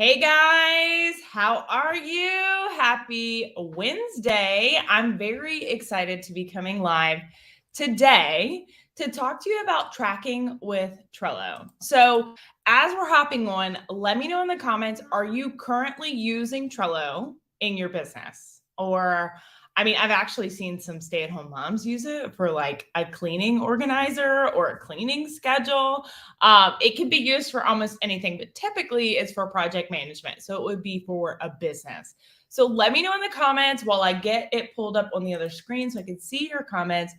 Hey guys, how are you? Happy Wednesday. I'm very excited to be coming live today to talk to you about tracking with Trello. So, as we're hopping on, let me know in the comments, are you currently using Trello in your business? I've actually seen some stay-at-home moms use it for like a cleaning organizer or a cleaning schedule. It can be used for almost anything, but typically it's for project management. So it would be for a business. So let me know in the comments while I get it pulled up on the other screen so I can see your comments.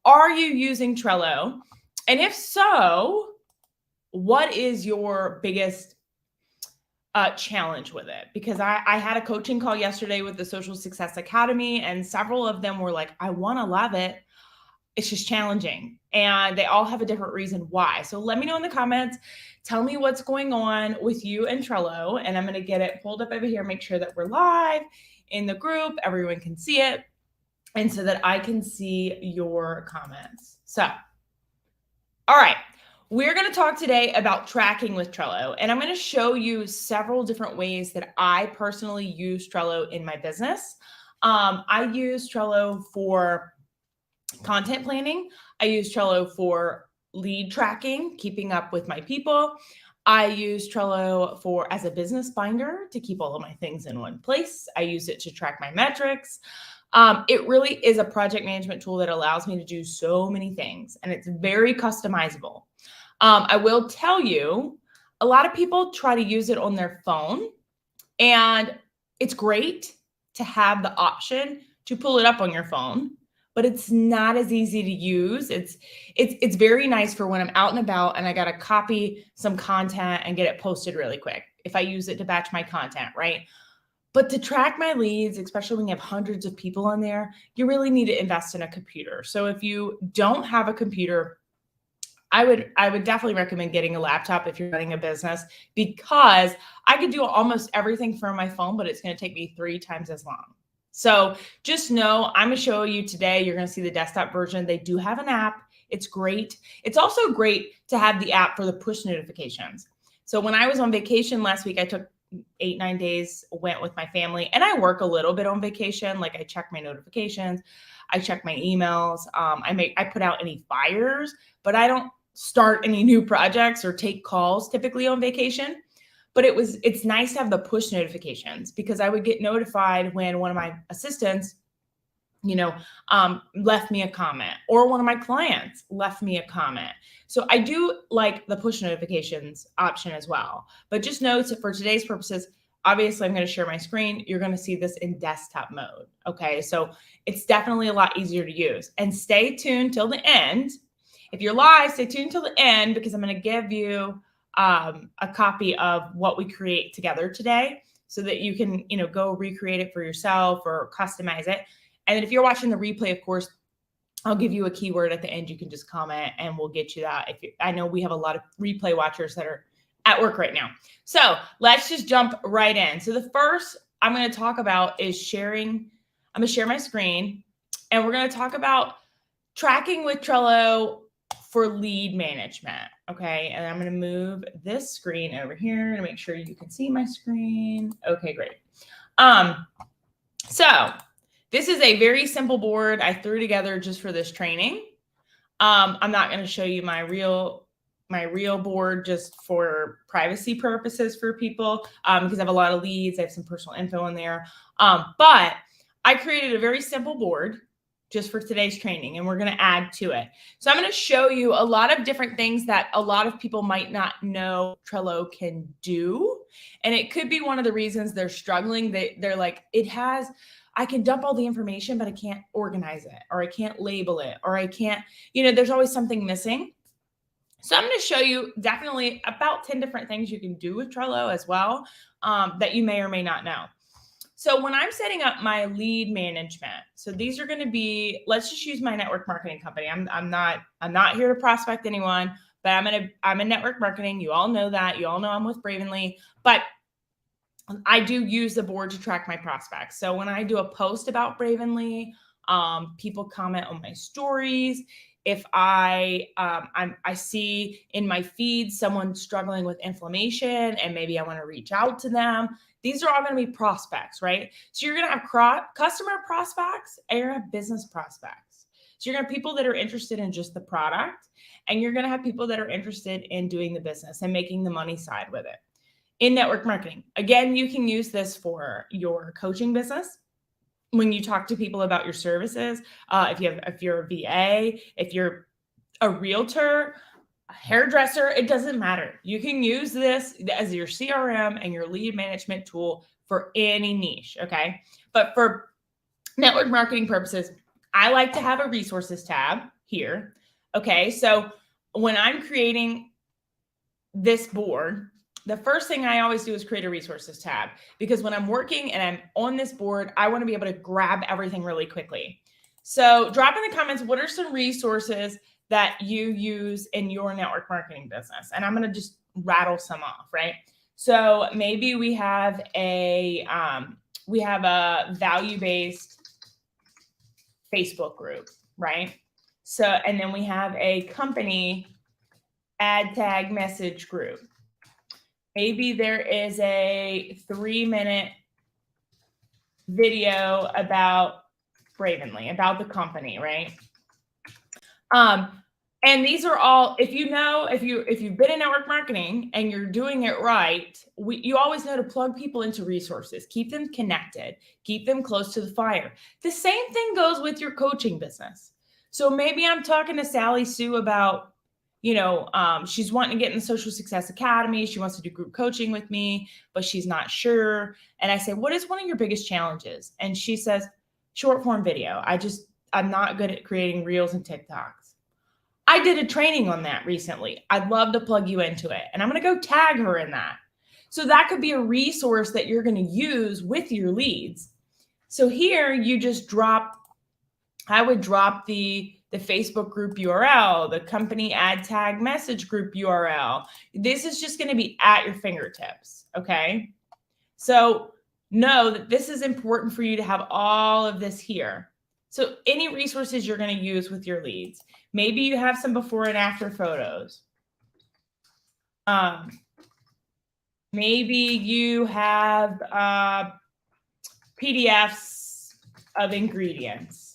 Are you using Trello? And if so, what is your biggest challenge with it? Because I had a coaching call yesterday with the Social Success Academy, and several of them were like, I want to love it. It's just challenging. And they all have a different reason why. So let me know in the comments. Tell me what's going on with you and Trello. And I'm going to get it pulled up over here, make sure that we're live in the group. Everyone can see it. And so that I can see your comments. So, all right. We're going to talk today about tracking with Trello, and I'm going to show you several different ways that I personally use Trello in my business. I use Trello for content planning. I use Trello for lead tracking, keeping up with my people. I use Trello as a business binder to keep all of my things in one place. I use it to track my metrics. It really is a project management tool that allows me to do so many things, and it's very customizable. I will tell you, a lot of people try to use it on their phone, and it's great to have the option to pull it up on your phone, but it's not as easy to use. It's very nice for when I'm out and about and I got to copy some content and get it posted really quick if I use it to batch my content, right? But to track my leads, especially when you have hundreds of people on there, you really need to invest in a computer. So if you don't have a computer, I would definitely recommend getting a laptop if you're running a business, because I could do almost everything from my phone, but it's going to take me 3 times as long. So just know, I'm going to show you today, you're going to see the desktop version. They do have an app. It's great. It's also great to have the app for the push notifications. So when I was on vacation last week, I took 8-9 days, went with my family, and I work a little bit on vacation. Like I check my notifications, I check my emails. I put out any fires, but I don't start any new projects or take calls typically on vacation. But it's nice to have the push notifications, because I would get notified when one of my assistants, left me a comment, or one of my clients left me a comment. So I do like the push notifications option as well. But just note, for today's purposes, obviously I'm going to share my screen. You're going to see this in desktop mode. Okay. So it's definitely a lot easier to use, and stay tuned till the end. If you're live, stay tuned till the end, because I'm going to give you a copy of what we create together today, so that you can, go recreate it for yourself or customize it. And then if you're watching the replay, of course, I'll give you a keyword at the end. You can just comment and we'll get you that. I know we have a lot of replay watchers that are at work right now. So let's just jump right in. So the first I'm going to talk about is sharing. I'm going to share my screen, and we're going to talk about tracking with Trello for lead management. Okay. And I'm going to move this screen over here to make sure you can see my screen. Okay, great. So this is a very simple board I threw together just for this training. I'm not going to show you my real board, just for privacy purposes for people, because I have a lot of leads. I have some personal info in there. But I created a very simple board just for today's training, and we're going to add to it. So I'm going to show you a lot of different things that a lot of people might not know Trello can do. And it could be one of the reasons they're struggling. They're like, I can dump all the information, but I can't organize it, or I can't label it, or I can't, there's always something missing. So I'm going to show you definitely about 10 different things you can do with Trello as well, that you may or may not know. So when I'm setting up my lead management, so these are going to be, let's just use my network marketing company. I'm not here to prospect anyone, but I'm in network marketing. You all know that. You all know I'm with Bravenly, but I do use the board to track my prospects. So when I do a post about Bravenly, people comment on my stories. if I see in my feed someone struggling with inflammation and maybe I want to reach out to them, these are all going to be prospects, right? So you're going to have customer prospects and you're going to have business prospects. So you're going to have people that are interested in just the product, and you're going to have people that are interested in doing the business and making the money side with it. In network marketing, again, you can use this for your coaching business. When you talk to people about your services, if you're a VA, if you're a realtor, a hairdresser, it doesn't matter. You can use this as your CRM and your lead management tool for any niche, okay? But for network marketing purposes, I like to have a resources tab here, okay? So when I'm creating this board, the first thing I always do is create a resources tab, because when I'm working and I'm on this board, I want to be able to grab everything really quickly. So drop in the comments, what are some resources that you use in your network marketing business? And I'm going to just rattle some off, right? So maybe we have a value-based Facebook group, right? So, and then we have a company ad tag message group. Maybe there is a 3-minute video about Bravenly, about the company, right? And these are all, if you've been in network marketing and you're doing it right, you always know to plug people into resources, keep them connected, keep them close to the fire. The same thing goes with your coaching business. So maybe I'm talking to Sally Sue about, she's wanting to get in the Social Success Academy. She wants to do group coaching with me, but she's not sure. And I say, what is one of your biggest challenges? And she says, short form video. I'm not good at creating reels and TikToks. I did a training on that recently. I'd love to plug you into it. And I'm going to go tag her in that. So that could be a resource that you're going to use with your leads. So here you just I would drop the Facebook group URL, the company ad tag message group URL. This is just going to be at your fingertips, okay? So know that this is important for you to have all of this here. So any resources you're going to use with your leads. Maybe you have some before and after photos. Maybe you have PDFs of ingredients.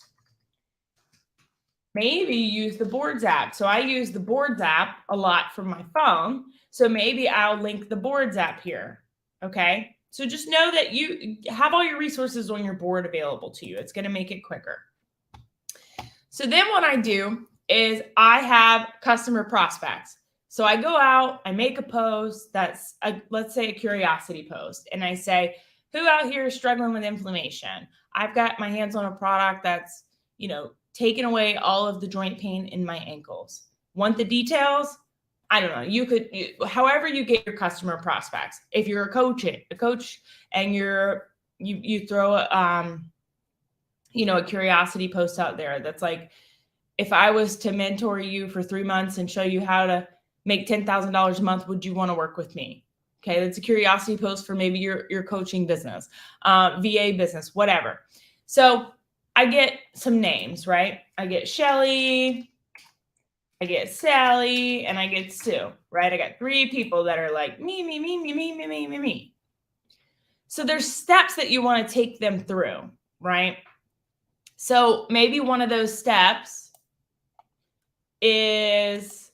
Maybe use the Boards app. So I use the Boards app a lot from my phone. So maybe I'll link the Boards app here. Okay. So just know that you have all your resources on your board available to you. It's going to make it quicker. So then what I do is I have customer prospects. So I go out, I make a post that's, let's say, a curiosity post. And I say, who out here is struggling with inflammation? I've got my hands on a product that's, taking away all of the joint pain in my ankles. Want the details? I don't know. However you get your customer prospects. If you're a coach and you throw a curiosity post out there that's like, if I was to mentor you for 3 months and show you how to make $10,000 a month, would you want to work with me? Okay, that's a curiosity post for maybe your coaching business, VA business, whatever. So I get some names, right? I get Shelly, I get Sally, and I get Sue, right? I got 3 people that are like me. So there's steps that you want to take them through, right? So maybe one of those steps is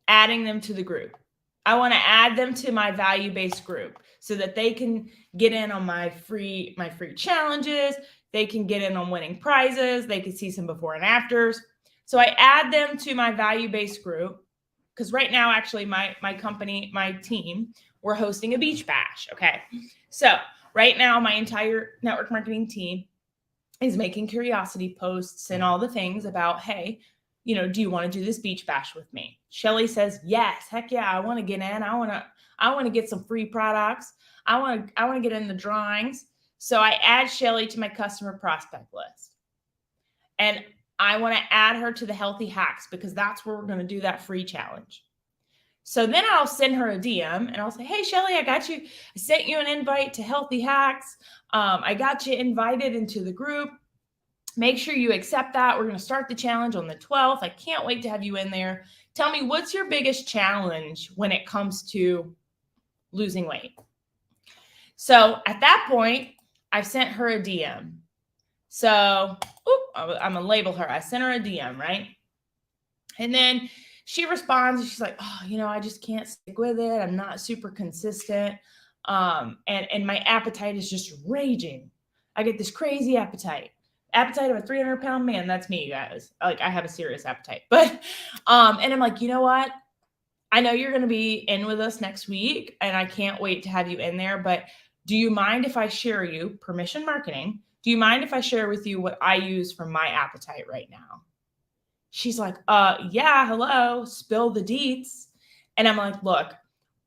adding them to the group. I want to add them to my value-based group so that they can get in on my free challenges. They can get in on winning prizes. They can see some before and afters. So I add them to my value-based group because right now, actually, my company, my team, we're hosting a beach bash. Okay. So right now, my entire network marketing team is making curiosity posts and all the things about, hey, do you want to do this beach bash with me? Shelly says, yes, heck yeah, I want to get in. I want to get some free products. I want to get in the drawings. So I add Shelly to my customer prospect list. And I want to add her to the healthy hacks because that's where we're going to do that free challenge. So then I'll send her a DM and I'll say, hey, Shelly, I sent you an invite to healthy hacks. I got you invited into the group. Make sure you accept that. We're going to start the challenge on the 12th. I can't wait to have you in there. Tell me, what's your biggest challenge when it comes to losing weight? So at that point, I've sent her a DM. So I'm going to label her. I sent her a DM, right? And then she responds and she's like, oh, I just can't stick with it. I'm not super consistent. And my appetite is just raging. I get this crazy appetite of a 300-pound man. That's me, you guys. Like, I have a serious appetite. But, and I'm like, you know what? I know you're going to be in with us next week, and I can't wait to have you in there. But do you mind if I share you, permission marketing, do you mind if I share with you what I use for my appetite right now? She's like, yeah, hello, spill the deets. And I'm like, look,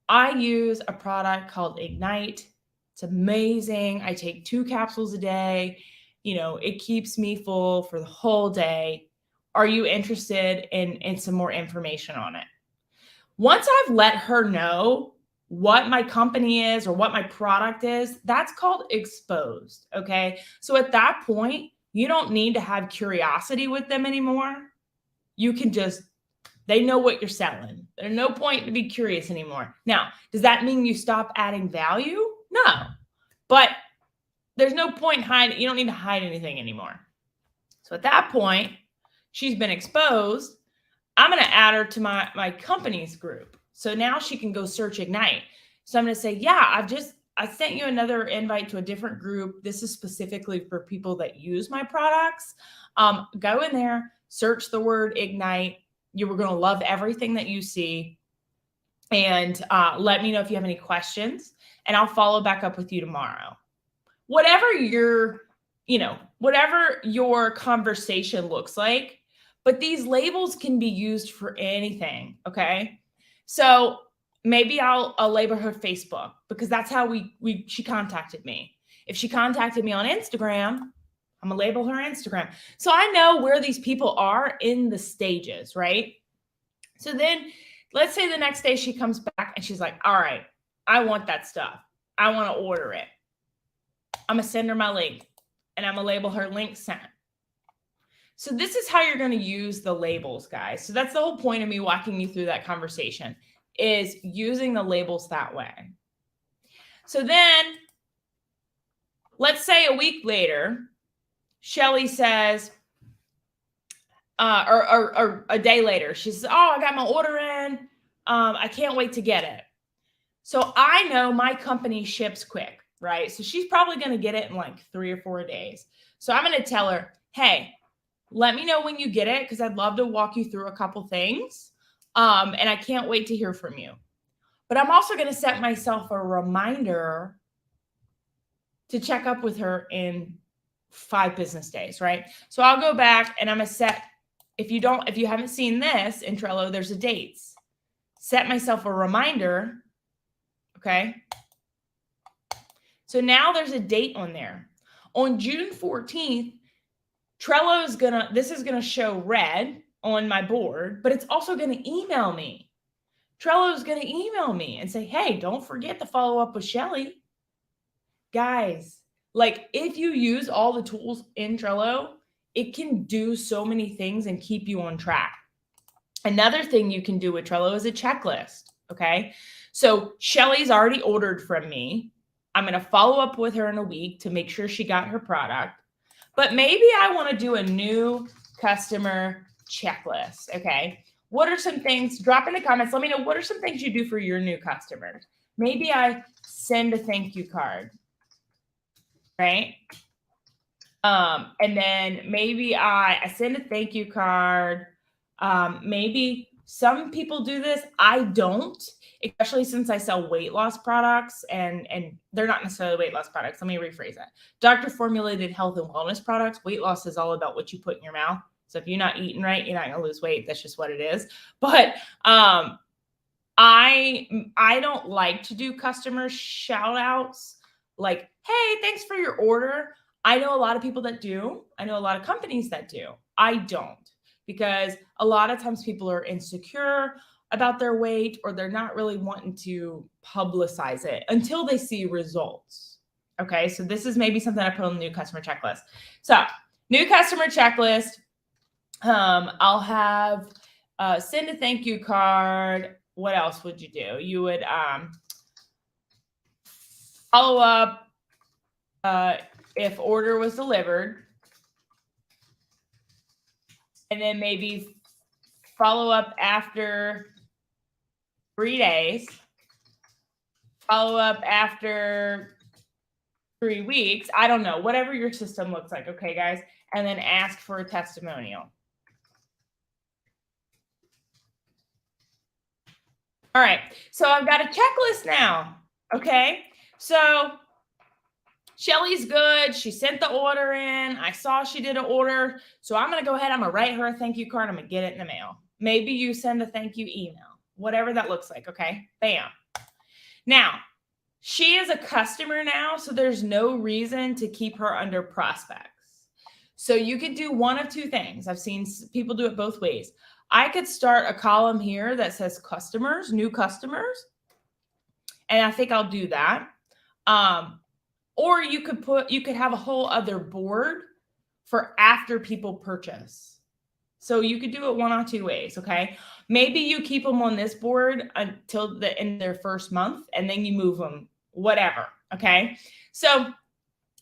I use a product called Ignite. It's amazing. I take 2 capsules a day. It keeps me full for the whole day. Are you interested in some more information on it? Once I've let her know what my company is or what my product is, that's called exposed. Okay. So at that point, you don't need to have curiosity with them anymore. You can they know what you're selling. There's no point to be curious anymore. Now, does that mean you stop adding value? No, but there's no point hiding. You don't need to hide anything anymore. So at that point, she's been exposed. I'm going to add her to my company's group. So now she can go search Ignite. So I'm going to say, yeah, I sent you another invite to a different group. This is specifically for people that use my products. Go in there, search the word Ignite. You were going to love everything that you see. And let me know if you have any questions, and I'll follow back up with you tomorrow. Whatever your conversation looks like, but these labels can be used for anything. Okay. So maybe I'll label her Facebook, because that's how she contacted me. If she contacted me on Instagram, I'm gonna label her Instagram. So I know where these people are in the stages, right? So then let's say the next day she comes back and she's like, all right, I want that stuff. I want to order it. I'm gonna send her my link, and I'm gonna label her link sent. So this is how you're going to use the labels, guys. So that's the whole point of me walking you through that conversation, is using the labels that way. So then let's say a week later, Shelly says, or a day later, she says, oh, I got my order in. I can't wait to get it. So I know my company ships quick, right? So she's probably going to get it in like 3 or 4 days. So I'm going to tell her, hey, let me know when you get it, because I'd love to walk you through a couple things. And I can't wait to hear from you. But I'm also going to set myself a reminder to check up with her in 5 business days, right? So I'll go back and I'm going to set, if you haven't seen this in Trello, there's a dates. Set myself a reminder. Okay. So now there's a date on there. On June 14th, Trello is this is going to show red on my board, but it's also going to email me. Trello is going to email me and say, hey, don't forget to follow up with Shelly. Guys, like, if you use all the tools in Trello, it can do so many things and keep you on track. Another thing you can do with Trello is a checklist. Okay. So Shelly's already ordered from me. I'm going to follow up with her in a week to make sure she got her product. But maybe I want to do a new customer checklist. Okay. What are some things? Drop in the comments. Let me know, what are some things you do for your new customers? Maybe I send a thank you card, right? And then maybe I send a thank you card. Maybe some people do this. I don't, especially since I sell weight loss products, and they're not necessarily weight loss products. Let me rephrase that. Doctor formulated health and wellness products. Weight loss is all about what you put in your mouth. So if you're not eating right, you're not going to lose weight. That's just what it is. But I don't like to do customer shout outs like, hey, thanks for your order. I know a lot of people that do. I know a lot of companies that do. I don't, because a lot of times people are insecure about their weight, or they're not really wanting to publicize it until they see results. Okay. So this is maybe something I put on the new customer checklist. So New customer checklist. I'll have send a thank you card. What else would you do? You would follow up if order was delivered. And then maybe follow up after 3 days. Follow up after 3 weeks. I don't know, whatever your system looks like. Okay, guys. And then ask for a testimonial. All right. So I've got a checklist now. Okay. So Shelly's good. She sent the order in. I saw she did an order. So I'm going to go ahead. I'm going to write her a thank you card. I'm going to get it in the mail. Maybe you send a thank you email, whatever that looks like. Okay. Bam. Now, she is a customer now, so there's no reason to keep her under prospects. So you could do one of two things. I've seen people do it both ways. I could start a column here that says customers, new customers. And I think I'll do that. Or you could have a whole other board for after people purchase. So you could do it one or two ways, okay? Maybe you keep them on this board until the end of their first month, and then you move them, whatever, okay? So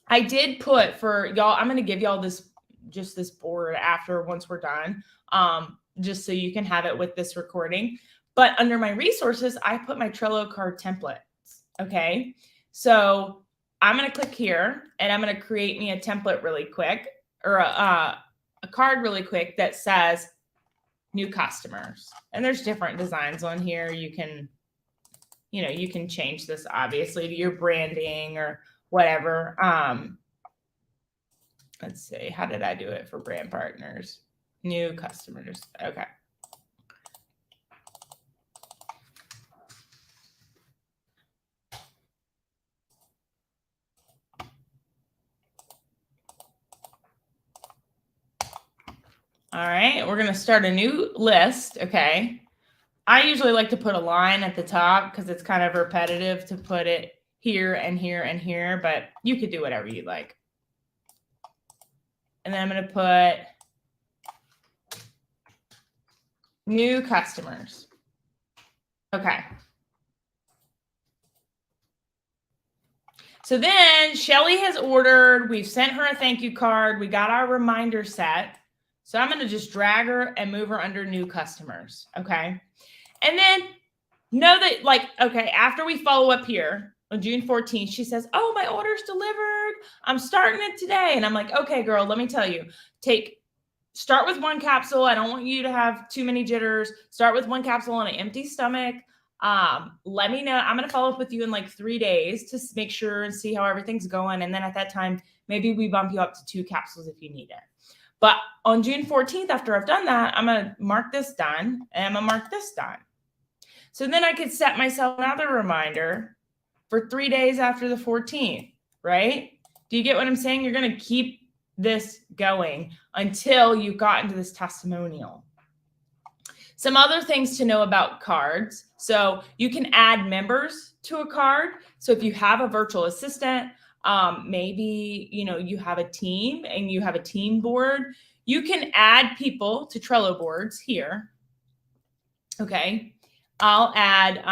I did put for y'all, I'm going to give y'all this board once we're done, just so you can have it with this recording. But under my resources, I put my Trello card templates, okay? So I'm going to click here, and I'm going to create me a template really quick, or a card really quick that says new customers. And there's different designs on here. You can change this obviously to your branding or whatever. Let's see. How did I do it for brand partners? New customers. Okay. All right, we're going to start a new list, okay? I usually like to put a line at the top because it's kind of repetitive to put it here and here and here, but you could do whatever you like. And then I'm going to put new customers. Okay. So then Shelly has ordered. We've sent her a thank you card. We got our reminder set. So I'm going to just drag her and move her under new customers. Okay. And then know that, like, okay, after we follow up here on June 14th, she says, oh, my order's delivered. I'm starting it today. And I'm like, okay, girl, let me tell you, start with one capsule. I don't want you to have too many jitters. Start with one capsule on an empty stomach. Let me know. I'm going to follow up with you in like 3 days to make sure and see how everything's going. And then at that time, maybe we bump you up to 2 capsules if you need it. But on June 14th, after I've done that, I'm going to mark this done and I'm going to mark this done. So then I could set myself another reminder for 3 days after the 14th, right? Do you get what I'm saying? You're going to keep this going until you've gotten to this testimonial. Some other things to know about cards. So you can add members to a card. So if you have a virtual assistant, maybe, you have a team and you have a team board, you can add people to Trello boards here. Okay. I'll add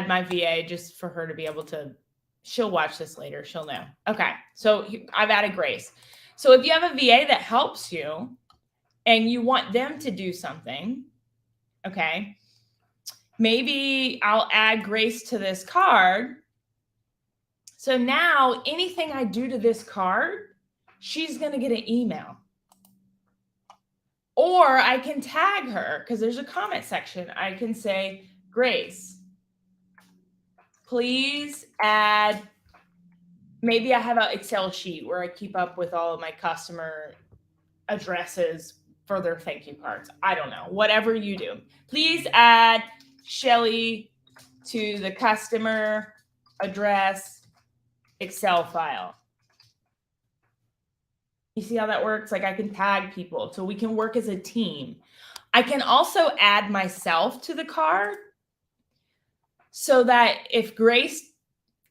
my VA just for her to be able to, she'll watch this later. She'll know. Okay. So I've added Grace. So if you have a VA that helps you and you want them to do something, okay, maybe I'll add Grace to this card. So now anything I do to this card, she's going to get an email. Or I can tag her because there's a comment section. I can say, Grace, please add, maybe I have an Excel sheet where I keep up with all of my customer addresses for their thank you cards. I don't know, whatever you do. Please add Shelly to the customer address Excel file. You see how that works? Like I can tag people so we can work as a team. I can also add myself to the card so that if Grace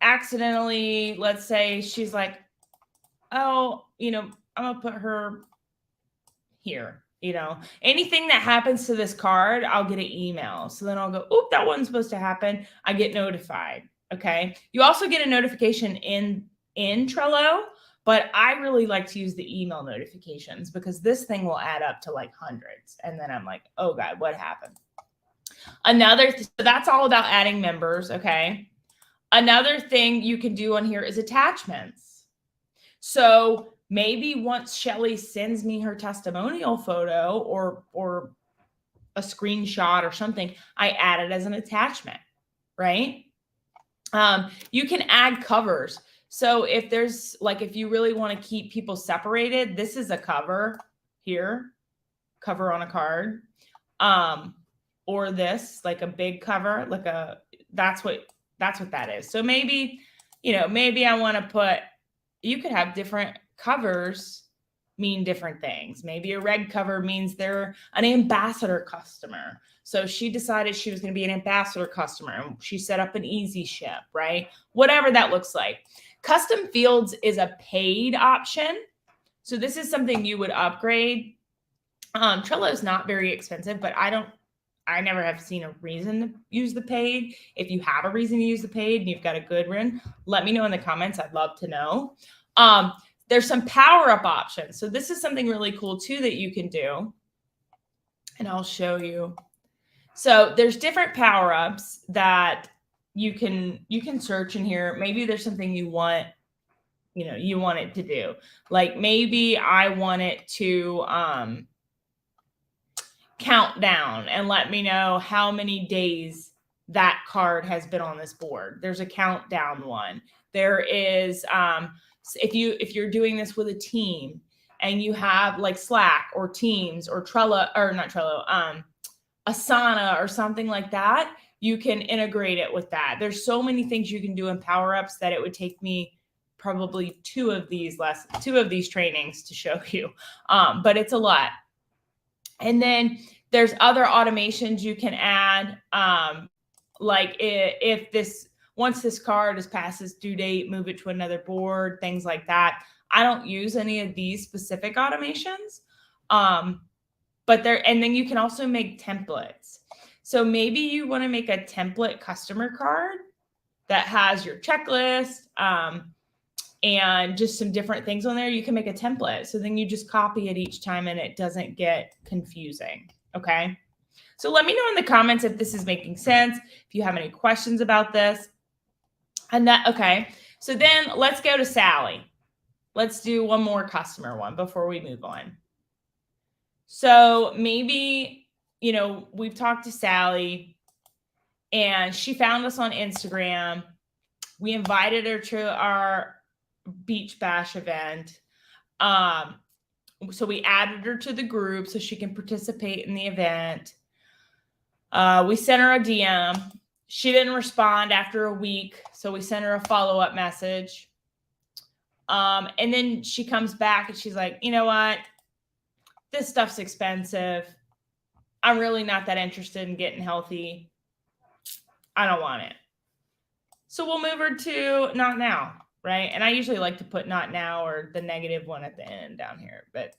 accidentally, let's say she's like, oh, I'm going to put her here. Anything that happens to this card, I'll get an email. So then I'll go, oop, that wasn't supposed to happen. I get notified. Okay. You also get a notification in Trello, but I really like to use the email notifications because this thing will add up to like hundreds. And then I'm like, oh God, what happened? So that's all about adding members. Okay. Another thing you can do on here is attachments. So maybe once Shelly sends me her testimonial photo or a screenshot or something, I add it as an attachment, right? You can add covers. So if you really want to keep people separated, this is a cover here, cover on a card. Or this, like a big cover, that's what that is. So maybe I want to put, you could have different covers mean different things. Maybe a red cover means they're an ambassador customer. So she decided she was going to be an ambassador customer and she set up an easy ship, right? Whatever that looks like. Custom fields is a paid option. So this is something you would upgrade. Trello is not very expensive, but I never have seen a reason to use the paid. If you have a reason to use the paid and you've got a good one, let me know in the comments. I'd love to know. There's some power-up options. So this is something really cool too that you can do. And I'll show you. So there's different power-ups that you can search in here. Maybe there's something you want it to do. Like maybe I want it to count down and let me know how many days that card has been on this board. There's a countdown one. There is, if you're doing this with a team and you have like Slack or Teams or Trello, or not Trello, Asana or something like that, you can integrate it with that. There's so many things you can do in power-ups that it would take me probably two of these trainings to show you. But it's a lot. And then there's other automations you can add. Like once this is past its due date, move it to another board, things like that. I don't use any of these specific automations. And then you can also make templates. So maybe you want to make a template customer card that has your checklist, and just some different things on there. You can make a template. So then you just copy it each time and it doesn't get confusing. Okay. So let me know in the comments if this is making sense, if you have any questions about this. Okay. So then let's go to Sally. Let's do one more customer one before we move on. So maybe, we've talked to Sally and she found us on Instagram. We invited her to our beach bash event. So we added her to the group so she can participate in the event. We sent her a DM. She didn't respond after a week, so we sent her a follow-up message. And then she comes back and she's like, you know what? This stuff's expensive. I'm really not that interested in getting healthy. I don't want it. So we'll move her to not now, right? And I usually like to put not now or the negative one at the end down here, but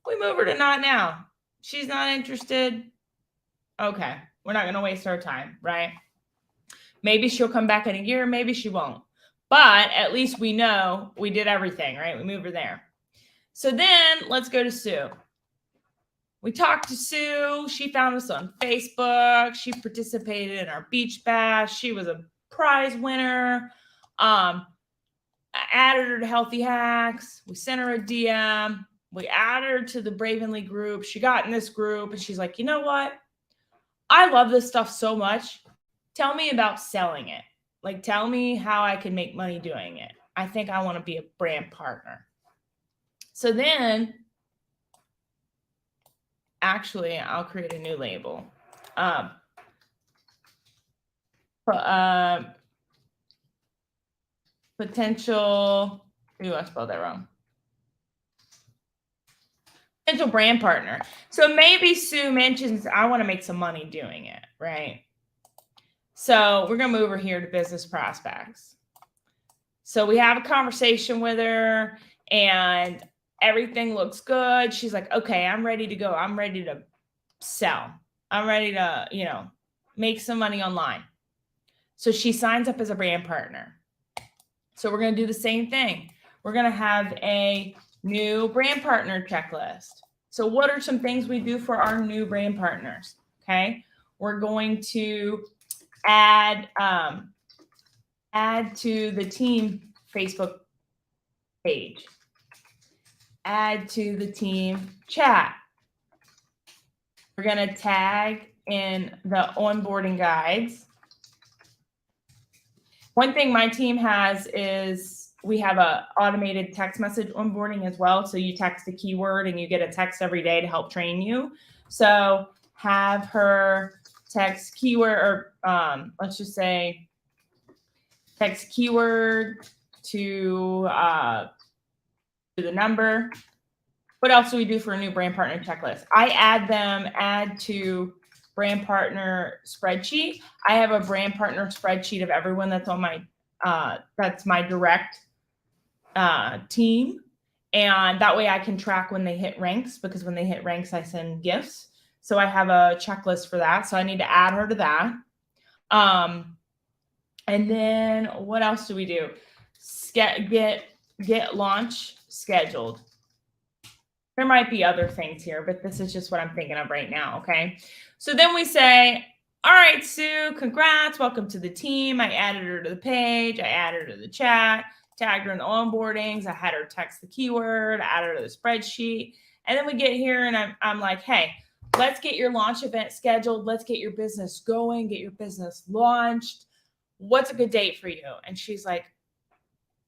we move her to not now. She's not interested. Okay, we're not going to waste our time, right? Maybe she'll come back in a year, maybe she won't. But at least we know we did everything, right? We moved her there. So then let's go to Sue. We talked to Sue. She found us on Facebook. She participated in our beach bash. She was a prize winner. I added her to Healthy Hacks. We sent her a DM. We added her to the Bravenly group. She got in this group and she's like, you know what? I love this stuff so much. Tell me about selling it. Like, tell me how I can make money doing it. I think I want to be a brand partner. So then, actually, I'll create a new label. Potential, I spelled that wrong. Potential brand partner. So maybe Sue mentions, I want to make some money doing it, right? So we're going to move her here to business prospects. So we have a conversation with her and everything looks good. She's like, okay, I'm ready to go. I'm ready to sell. I'm ready to, make some money online. So she signs up as a brand partner. So we're going to do the same thing. We're going to have a new brand partner checklist. So what are some things we do for our new brand partners? Okay. We're going to add to the team Facebook page. Add to the team chat. We're going to tag in the onboarding guides. One thing my team has is we have a automated text message onboarding as well. So you text a keyword and you get a text every day to help train you. So have her text keyword, or let's just say text keyword to the number. What else do we do for a new brand partner checklist? I add to brand partner spreadsheet. I have a brand partner spreadsheet of everyone that's on my, that's my direct team. And that way I can track when they hit ranks, because when they hit ranks, I send gifts. So I have a checklist for that. So I need to add her to that. And then what else do we do? Get launch scheduled. There might be other things here, but this is just what I'm thinking of right now, okay? So then we say, all right, Sue, congrats. Welcome to the team. I added her to the page. I added her to the chat, tagged her in the onboardings. I had her text the keyword, added her to the spreadsheet. And then we get here and I'm like, hey, let's get your launch event scheduled. Let's get your business going, get your business launched. What's a good date for you? And she's like,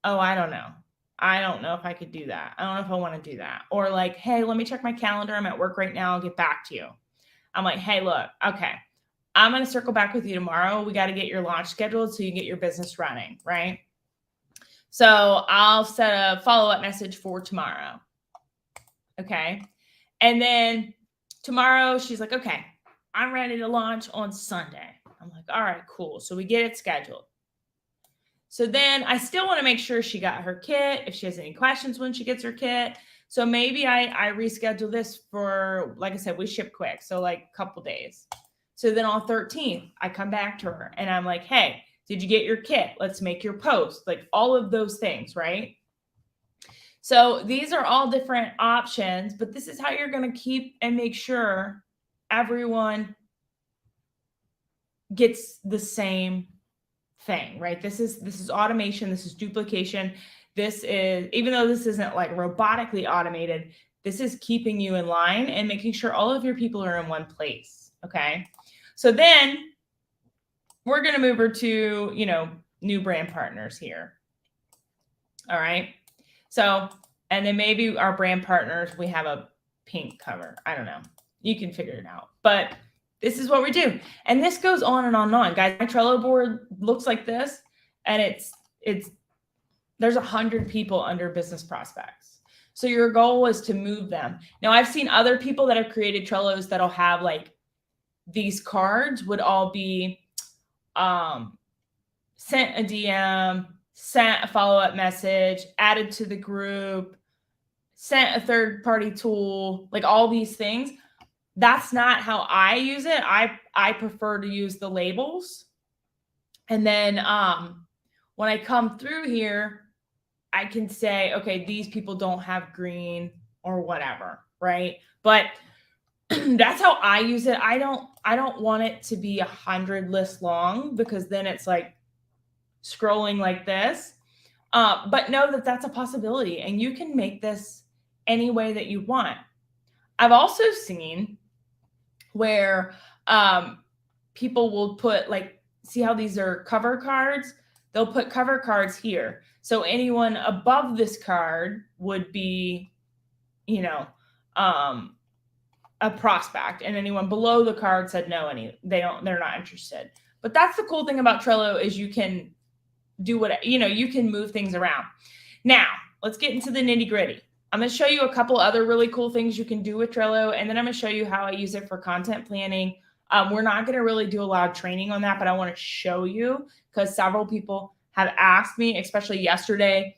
oh, I don't know. I don't know if I could do that. I don't know if I want to do that. Or like, hey, let me check my calendar. I'm at work right now. I'll get back to you. I'm like, hey, look, okay, I'm going to circle back with you tomorrow. We got to get your launch scheduled so you get your business running, right? So I'll set a follow-up message for tomorrow. Okay. And then tomorrow she's like, okay, I'm ready to launch on Sunday. I'm like, all right, cool. So we get it scheduled. So then I still want to make sure she got her kit, if she has any questions when she gets her kit. So maybe I reschedule this for, like I said, we ship quick. So like a couple days. So then on 13th, I come back to her and I'm like, hey, did you get your kit? Let's make your post. Like all of those things, right? So these are all different options, but this is how you're going to keep and make sure everyone gets the same thing, right? This is automation. This is duplication. This is, even though this isn't like robotically automated, this is keeping you in line and making sure all of your people are in one place. Okay. So then we're going to move her to, new brand partners here. All right. So, and then maybe our brand partners, we have a pink cover. I don't know. You can figure it out, but this is what we do. And this goes on and on and on. Guys, my Trello board looks like this, and there's 100 people under business prospects. So your goal is to move them. Now, I've seen other people that have created Trellos that'll have like these cards would all be sent a DM, sent a follow-up message, added to the group, sent a third-party tool, like all these things. That's not how I use it. I prefer to use the labels. And then when I come through here, I can say, okay, these people don't have green or whatever, right? But that's how I use it. I don't want it to be 100 lists long, because then it's like scrolling like this. But know that that's a possibility, and you can make this any way that you want. I've also seen where people will put, like, see how these are cover cards? They'll put cover cards here. So anyone above this card would be, a prospect, and anyone below the card said no, they're not interested. But that's the cool thing about Trello, is you can do what, you can move things around. Now, let's get into the nitty gritty. I'm going to show you a couple other really cool things you can do with Trello, and then I'm going to show you how I use it for content planning. We're not going to really do a lot of training on that, but I want to show you, because several people have asked me, especially yesterday,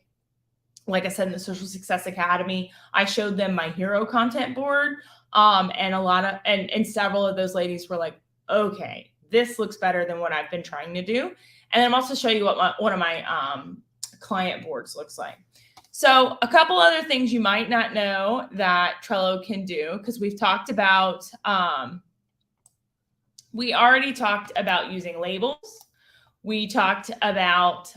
like I said, in the Social Success Academy, I showed them my hero content board. And a lot of, and several of those ladies were like, okay, this looks better than what I've been trying to do. And then I'm also show you what one of my client boards looks like. So a couple other things you might not know that Trello can do, because we've talked about, we already talked about using labels. We talked about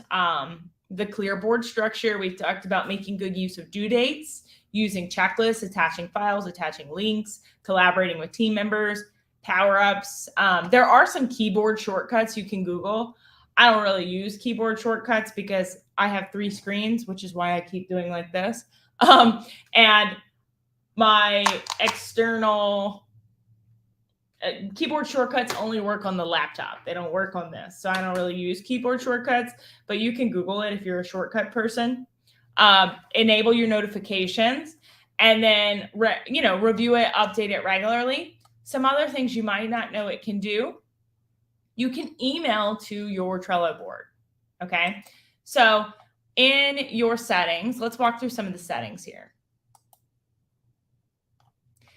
the clear board structure. We've talked about making good use of due dates, using checklists, attaching files, attaching links, collaborating with team members, power-ups. There are some keyboard shortcuts you can Google. I don't really use keyboard shortcuts because I have 3 screens, which is why I keep doing like this. And my external keyboard shortcuts only work on the laptop. They don't work on this. So I don't really use keyboard shortcuts, but you can Google it if you're a shortcut person. Enable your notifications, and then, review it, update it regularly. Some other things you might not know it can do. You can email to your Trello board. Okay. So in your settings, let's walk through some of the settings here.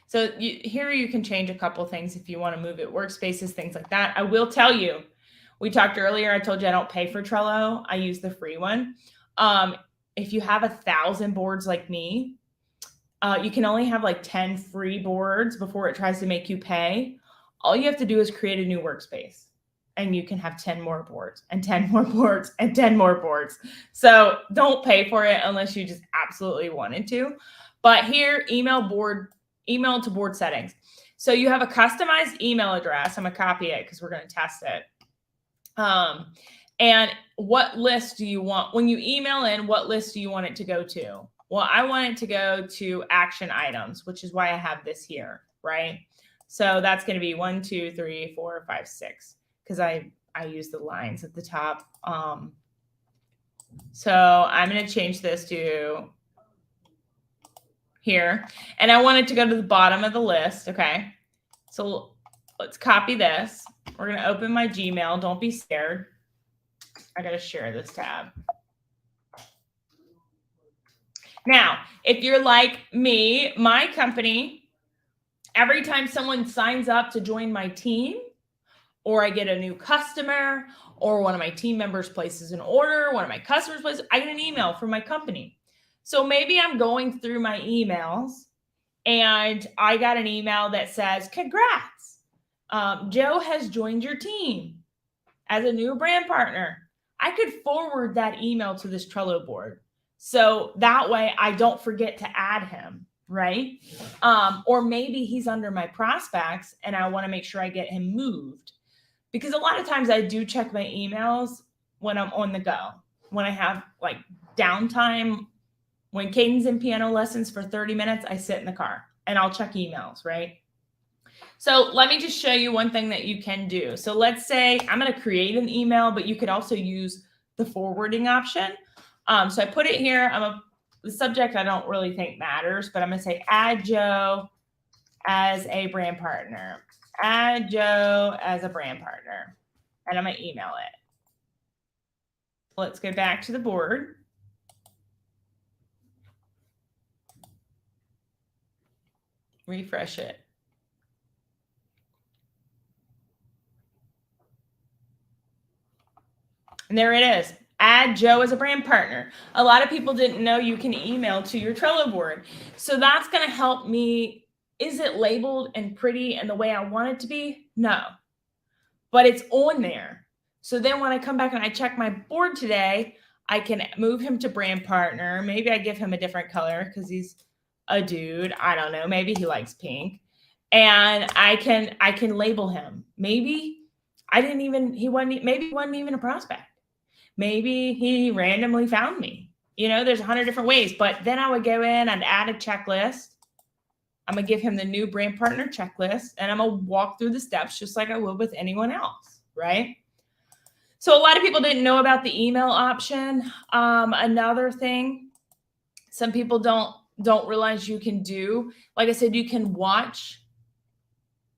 So here you can change a couple things if you want to move it, workspaces, things like that. I will tell you, we talked earlier, I told you I don't pay for Trello. I use the free one. If you have 1,000 boards like me, you can only have like 10 free boards before it tries to make you pay. All you have to do is create a new workspace, and you can have 10 more boards and 10 more boards and 10 more boards. So don't pay for it unless you just absolutely wanted to. But here, email to board settings. So you have a customized email address. I'm going to copy it because we're going to test it. And what list do you want? When you email in, what list do you want it to go to? Well, I want it to go to action items, which is why I have this here, right? So that's going to be 1, 2, 3, 4, 5, 6, because I use the lines at the top. So I'm going to change this to here, and I want it to go to the bottom of the list. Okay. So let's copy this. We're going to open my Gmail. Don't be scared. I got to share this tab. Now, if you're like me, my company, every time someone signs up to join my team, or I get a new customer, or one of my team members places an order, one of my customers places, I get an email from my company. So maybe I'm going through my emails and I got an email that says, congrats, Joe has joined your team as a new brand partner. I could forward that email to this Trello board. So that way I don't forget to add him, right? Or maybe he's under my prospects and I want to make sure I get him moved. Because a lot of times I do check my emails when I'm on the go, when I have like downtime. When Caden's in piano lessons for 30 minutes, I sit in the car and I'll check emails, right? So let me just show you one thing that you can do. So let's say I'm going to create an email, but you could also use the forwarding option. So I put it here. The subject I don't really think matters, but I'm going to say add Joe as a brand partner. Add Joe as a brand partner. And I'm going to email it. Let's go back to the board. Refresh it. And there it is. Add Joe as a brand partner. A lot of people didn't know you can email to your Trello board. So that's going to help me. Is it labeled and pretty and the way I want it to be? No. But it's on there. So then when I come back and I check my board today, I can move him to brand partner. Maybe I give him a different color because he's a dude. I don't know. Maybe he likes pink. And I can label him. Maybe he wasn't even a prospect. Maybe he randomly found me. There's 100 different ways. But then I would go in and add a checklist. I'm going to give him the new brand partner checklist, and I'm going to walk through the steps just like I would with anyone else, right? So a lot of people didn't know about the email option. Another thing, some people don't realize you can do, like I said, you can watch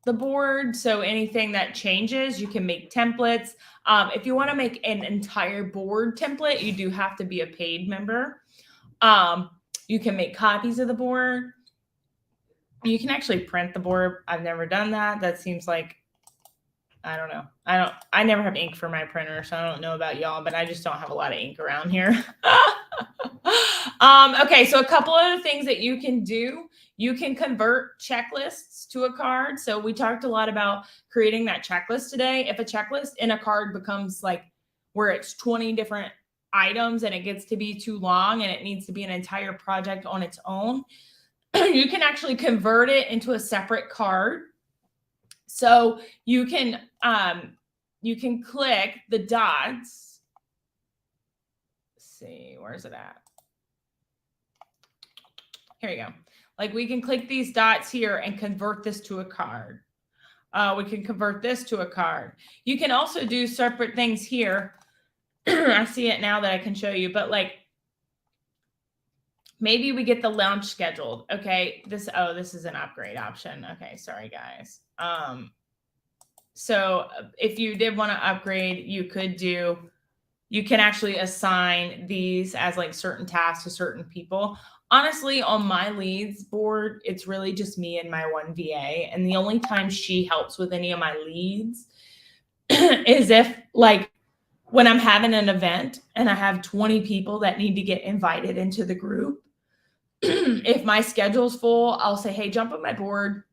the board. So anything that changes, you can make templates. If you want to make an entire board template, you do have to be a paid member. You can make copies of the board. You can actually print the board. I've never done that. That seems like, I don't know. I never have ink for my printer, so I don't know about y'all, but I just don't have a lot of ink around here. Okay, so a couple of things that you can do. You can convert checklists to a card. So we talked a lot about creating that checklist today. If a checklist in a card becomes like where it's 20 different items and it gets to be too long and it needs to be an entire project on its own, you can actually convert it into a separate card. So you can click the dots. Let's see, where's it at? Here you go. Like we can click these dots here and convert this to a card. We can convert this to a card. You can also do separate things here. I see it now that I can show you, but like maybe we get the launch scheduled. Okay, this is an upgrade option. Okay, sorry guys. So if you did want to upgrade, you can actually assign these as like certain tasks to certain people. Honestly, on my leads board, it's really just me and my one VA. And the only time she helps with any of my leads is if like when I'm having an event and I have 20 people that need to get invited into the group. If my schedule's full, I'll say, hey, jump on my board,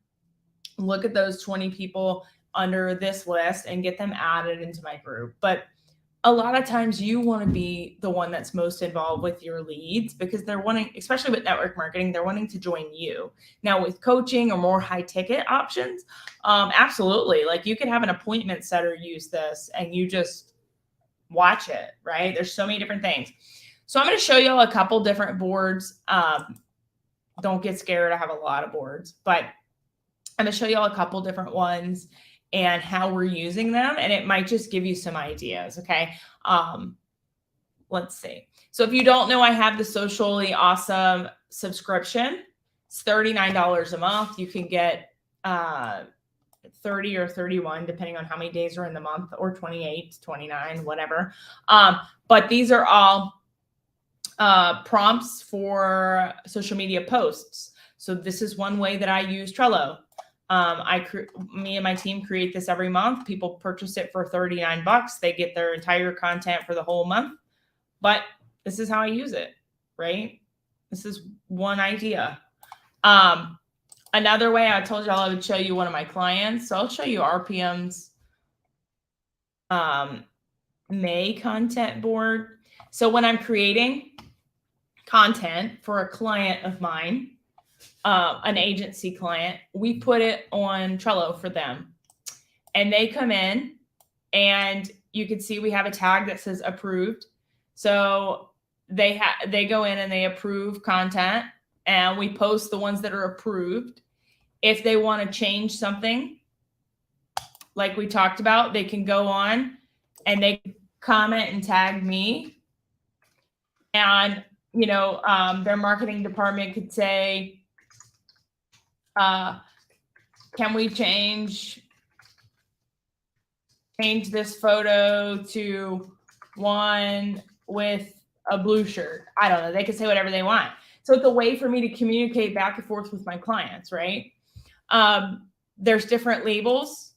look at those 20 people under this list and get them added into my group. But a lot of times you want to be the one that's most involved with your leads because they're wanting, especially with network marketing, they're wanting to join you. Now with coaching or more high ticket options, absolutely. Like you could have an appointment setter use this and you just watch it, right? There's so many different things. So I'm going to show you all a couple different boards. Don't get scared. I have a lot of boards, but I'm going to show you all a couple different ones and how we're using them. And it might just give you some ideas. Okay. Let's see. So if you don't know, I have the Socially Awesome subscription. It's $39 a month. You can get 30 or 31, depending on how many days are in the month, or 28, 29, whatever. But these are all prompts for social media posts. So this is one way that I use Trello. Me and my team create this every month. People purchase it for $39. They get their entire content for the whole month. But this is how I use it, right? This is one idea. Another way, I told y'all I would show you one of my clients. So I'll show you RPM's May content board. So when I'm creating content for a client of mine, an agency client, we put it on Trello for them. And they come in and you can see we have a tag that says approved. So they go in and they approve content and we post the ones that are approved. If they want to change something, like we talked about, they can go on and they comment and tag me. And, you know, their marketing department could say, can we change this photo to one with a blue shirt? I don't know. They could say whatever they want. So it's a way for me to communicate back and forth with my clients, right? There's different labels.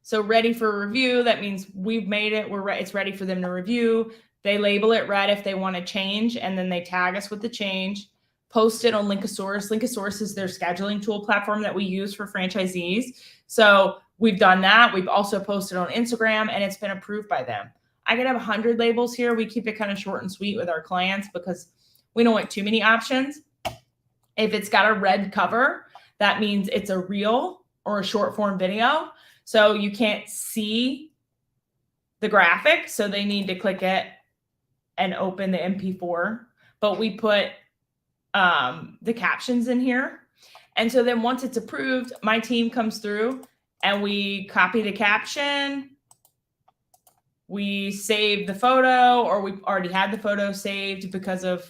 So ready for review, that means we've made it. It's ready for them to review. They label it red if they want to change, and then they tag us with the change. Post it on Linkosaurus. Linkosaurus is their scheduling tool platform that we use for franchisees. So we've done that. We've also posted on Instagram, and it's been approved by them. I could have 100 labels here. We keep it kind of short and sweet with our clients because we don't want too many options. If it's got a red cover, that means it's a reel or a short form video. So you can't see the graphic. So they need to click it and open the MP4. But we put the captions in here. And so then once it's approved, my team comes through and we copy the caption. We save the photo, or we already had the photo saved because of,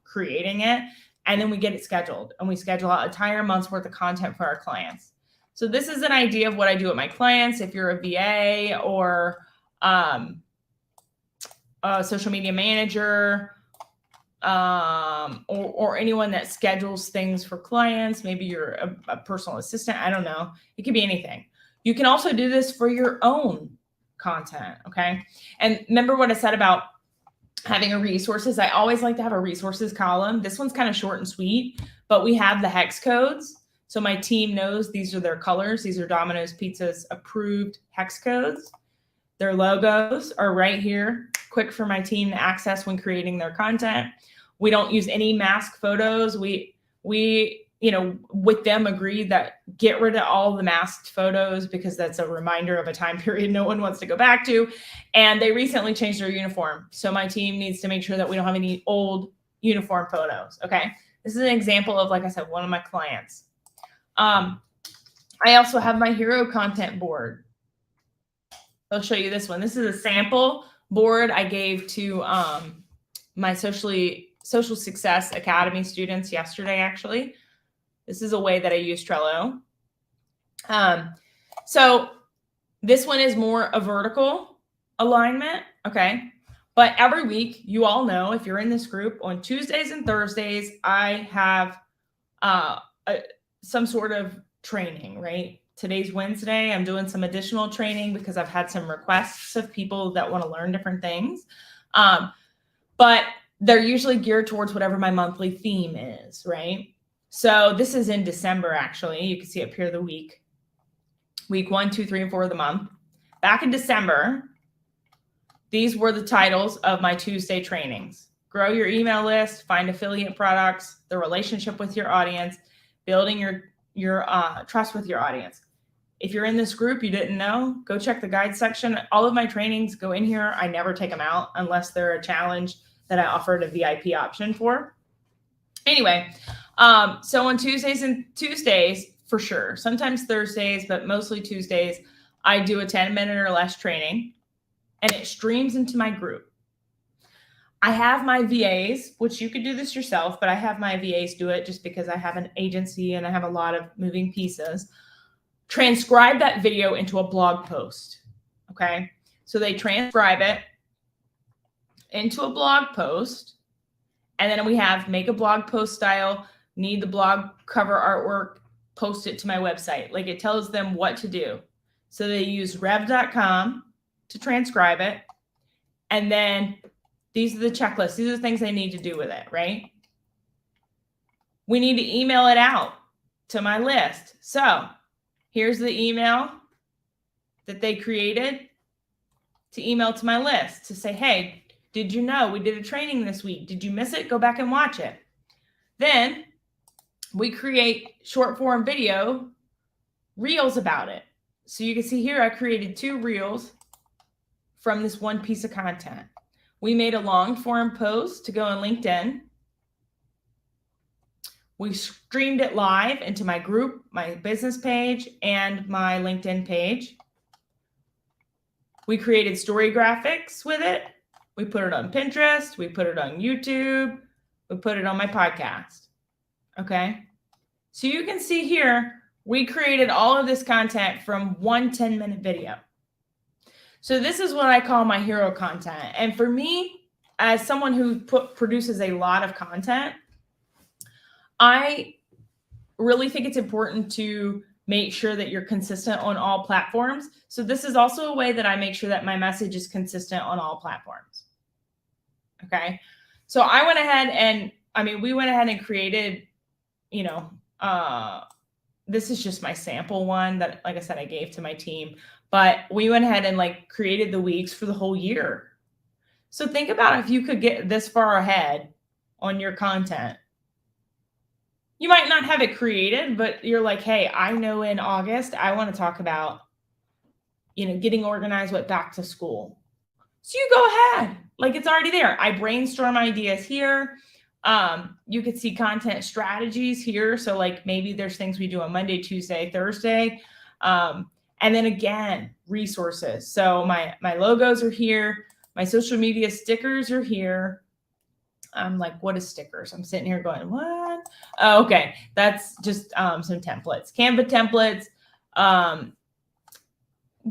creating it. And then we get it scheduled, and we schedule out an entire month's worth of content for our clients. So this is an idea of what I do with my clients. If you're a VA or a social media manager, or anyone that schedules things for clients. Maybe you're a personal assistant. I don't know. It could be anything. You can also do this for your own content. Okay. And remember what I said about having a resources. I always like to have a resources column. This one's kind of short and sweet, but we have the hex codes. So my team knows these are their colors. These are Domino's Pizza's approved hex codes. Their logos are right here, quick for my team to access when creating their content. We don't use any mask photos. We with them agreed that get rid of all the masked photos because that's a reminder of a time period no one wants to go back to. And they recently changed their uniform. So my team needs to make sure that we don't have any old uniform photos. Okay. This is an example of, like I said, one of my clients. I also have my hero content board. I'll show you this one. This is a sample board I gave to my Social Success Academy students yesterday, actually. This is a way that I use Trello. So this one is more a vertical alignment, okay? But every week, you all know, if you're in this group, on Tuesdays and Thursdays, I have some sort of training, right? Today's Wednesday. I'm doing some additional training because I've had some requests of people that want to learn different things. But they're usually geared towards whatever my monthly theme is, right? So this is in December, actually. You can see up here the week 1, 2, 3, and 4 of the month. Back in December, these were the titles of my Tuesday trainings. Grow your email list, find affiliate products, the relationship with your audience, building your trust with your audience. If you're in this group, you didn't know, go check the guide section. All of my trainings go in here. I never take them out unless they're a challenge that I offered a VIP option for. Anyway, so on Tuesdays, for sure, sometimes Thursdays, but mostly Tuesdays, I do a 10-minute or less training, and it streams into my group. I have my VAs, which you could do this yourself, but I have my VAs do it just because I have an agency and I have a lot of moving pieces. Transcribe that video into a blog post, okay? So they transcribe it into a blog post, and then we have make a blog post style, need the blog cover artwork, post it to my website. Like, it tells them what to do. So they use rev.com to transcribe it, and then these are the checklists. These are the things they need to do with it, right? We need to email it out to my list. So here's the email that they created to email to my list to say, hey, did you know we did a training this week? Did you miss it? Go back and watch it. Then we create short form video reels about it. So you can see here, I created 2 reels from this one piece of content. We made a long form post to go on LinkedIn. We streamed it live into my group, my business page, and my LinkedIn page. We created story graphics with it. We put it on Pinterest. We put it on YouTube. We put it on my podcast. Okay. So you can see here, we created all of this content from one 10-minute video. So this is what I call my hero content. And for me, as someone who produces a lot of content, I really think it's important to make sure that you're consistent on all platforms. So this is also a way that I make sure that my message is consistent on all platforms. Okay. So I went ahead and, we went ahead and created, this is just my sample one that, like I said, I gave to my team, but we went ahead and created the weeks for the whole year. So think about if you could get this far ahead on your content. You might not have it created, but you're like, hey, I know in August, I want to talk about, getting organized with back to school. So you go ahead, it's already there. I brainstorm ideas here. You could see content strategies here. So maybe there's things we do on Monday, Tuesday, Thursday. And then again, resources. So my logos are here. My social media stickers are here. I'm like, what is stickers? I'm sitting here going, what? Oh, okay. That's just some templates, Canva templates.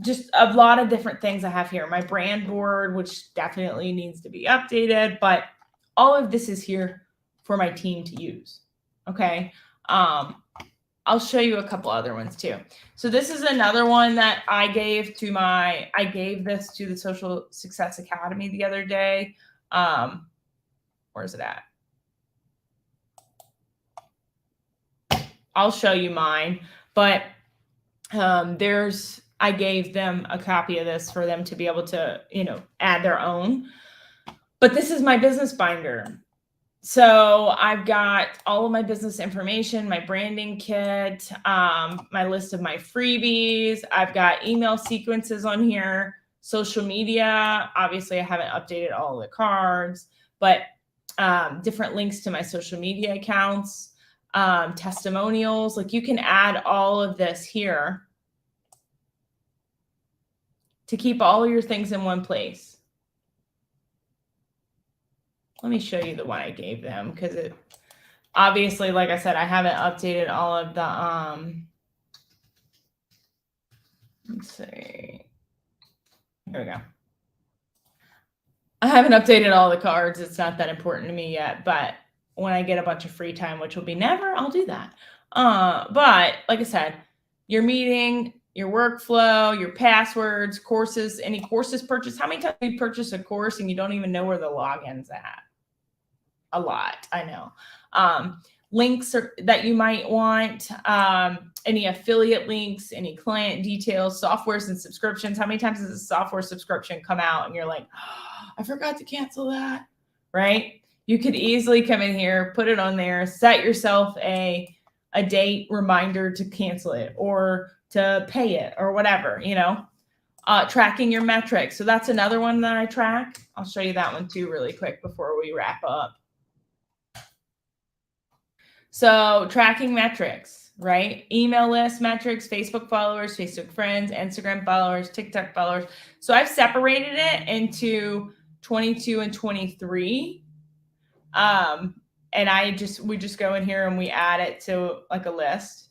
Just a lot of different things I have here. My brand board, which definitely needs to be updated, but all of this is here for my team to use. Okay. I'll show you a couple other ones too. So this is another one that I gave this to the Social Success Academy the other day. Where's it at? I'll show you mine, but I gave them a copy of this for them to be able to, add their own. But this is my business binder. So I've got all of my business information, my branding kit, my list of my freebies. I've got email sequences on here, social media. Obviously, I haven't updated all of the cards, but different links to my social media accounts, testimonials. Like you can add all of this here to keep all of your things in one place. Let me show you the one I gave them because it obviously, like I said, I haven't updated all of the, let's see. Here we go. I haven't updated all the cards. It's not that important to me yet, but when I get a bunch of free time, which will be never, I'll do that. But like I said, your meeting, your workflow, your passwords, courses, any courses purchased. How many times have you purchased a course and you don't even know where the login's at? A lot, I know. Links that you might want, any affiliate links, any client details, softwares and subscriptions. How many times has a software subscription come out and you're like, oh, I forgot to cancel that, right? You could easily come in here, put it on there, set yourself a date reminder to cancel it or to pay it or whatever, tracking your metrics. So that's another one that I track. I'll show you that one too really quick before we wrap up. So tracking metrics, right? Email list metrics, Facebook followers, Facebook friends, Instagram followers, TikTok followers. So I've separated it into 22 and 23. And we just go in here and we add it to like a list.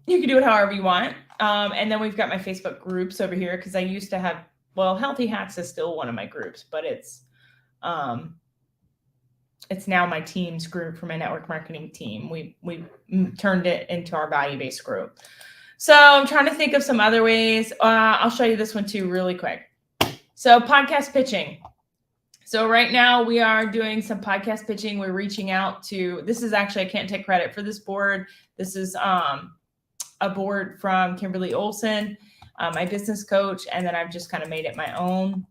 You can do it however you want. And then we've got my Facebook groups over here because I used to have, Healthy Hacks is still one of my groups, but it's now my team's group for my network marketing team. We turned it into our value-based group. So I'm trying to think of some other ways. I'll show you this one too really quick. So podcast pitching. So right now we are doing some podcast pitching. We're reaching out to, this is actually, I can't take credit for this board. This is a board from Kimberly Olson, my business coach. And then I've just kind of made it my own.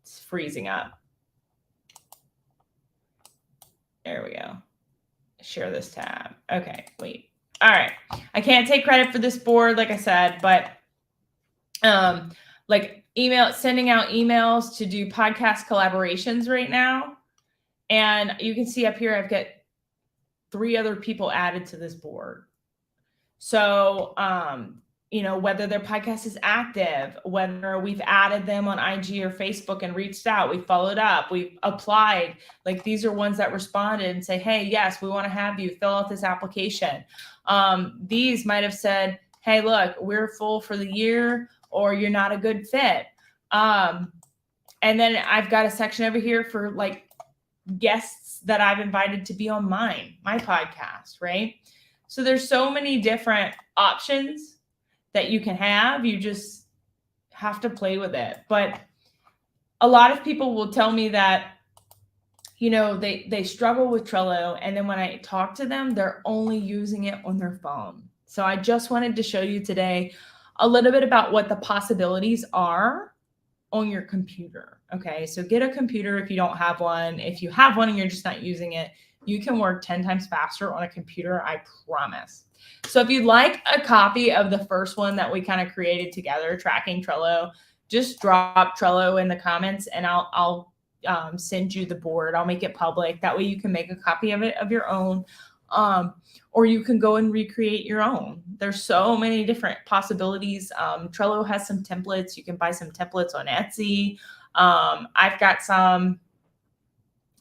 It's freezing up. There we go. Share this tab. Okay, wait. All right. I can't take credit for this board, like I said, but like sending out emails to do podcast collaborations right now. And you can see up here, I've got 3 other people added to this board. So, whether their podcast is active, whether we've added them on IG or Facebook and reached out, we followed up, we've applied, like these are ones that responded and say, hey, yes, we want to have you fill out this application. These might have said, hey, look, we're full for the year or you're not a good fit. And then I've got a section over here for like guests that I've invited to be on my podcast, right? So there's so many different options that you can have. You just have to play with it. But a lot of people will tell me that, they struggle with Trello. And then when I talk to them, they're only using it on their phone. So I just wanted to show you today a little bit about what the possibilities are on your computer. Okay. So get a computer if you don't have one. If you have one and you're just not using it, you can work 10 times faster on a computer. I promise. So if you'd like a copy of the first one that we kind of created together, tracking Trello, just drop Trello in the comments and I'll send you the board. I'll make it public. That way you can make a copy of it of your own. Or you can go and recreate your own. There's so many different possibilities. Trello has some templates. You can buy some templates on Etsy. I've got some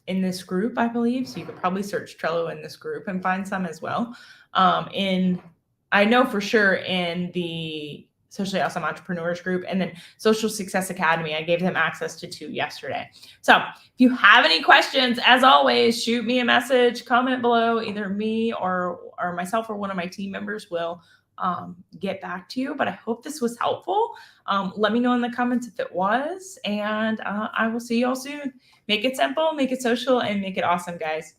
in this group, I believe. So you could probably search Trello in this group and find some as well. I know for sure in the Socially Awesome Entrepreneurs group, and then Social Success Academy. I gave them access to 2 yesterday. So if you have any questions, as always, shoot me a message, comment below. Either me or myself or one of my team members will get back to you. But I hope this was helpful. Let me know in the comments if it was, and I will see you all soon. Make it simple, make it social, and make it awesome, guys.